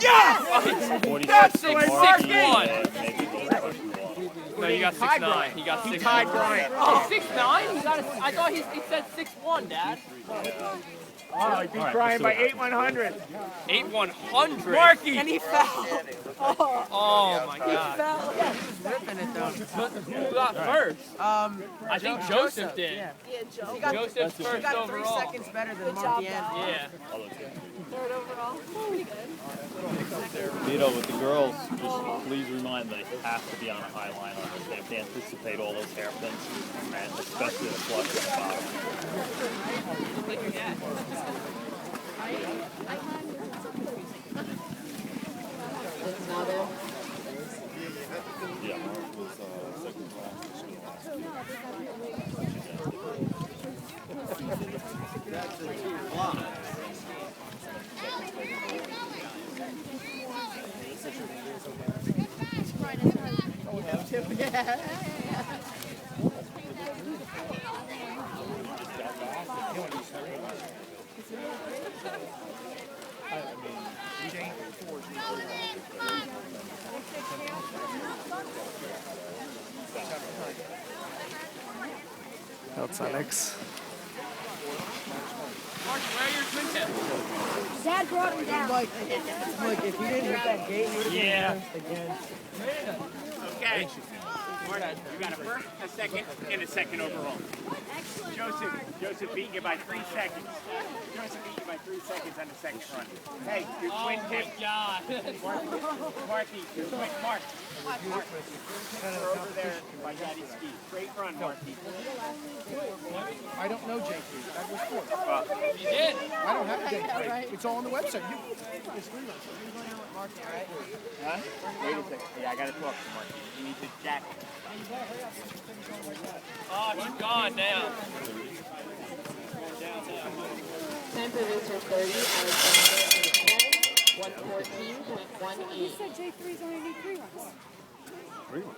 Yes! 46, That's the way Marky, 6-1. maybe a little pushable. No, you got 6-9. He got 6-9. He tied Bryant. Oh, 6-9? He got a, I thought he said 6-1, Dad. Oh, he beat Bryant by 8/100. 8/100. Marky! And he fell. Oh my He God. fell. Yeah, he was ripping it though. Who got first? I think Joseph did. Yeah. Joe. He got, Joseph's he first got 3 overall. seconds better than Good Monty job, N. Yeah. Third overall. Pretty good. Vito, with the girls, just please remind they have to be on a high line on this. They have to anticipate all those hairpins, and especially the flush at the bottom. Like your dad. Yeah. That's Alex. Mark, where are your twin tips? Dad brought him down. Mike, if you didn't hit that gate, you would have Yeah. been again. Okay. Martin, you got a first, a second, and a second overall. Joseph beat you by 3 seconds. Joseph beat you by 3 seconds on the second run. Hey, your Oh twin my tip. God. Marky, your twin, Mark. They're over there by Daddy's ski. Great run, Marky. I don't know JP. That was four. You did. I don't have JP. It's all on the website. It's free. Huh? Wait a second. Yeah, I gotta talk to Marky. He needs his jacket. Oh, he's gone now. 10 producer 30, Alexander 10, 114.18. You said J3's only need 3 runs. 3 1.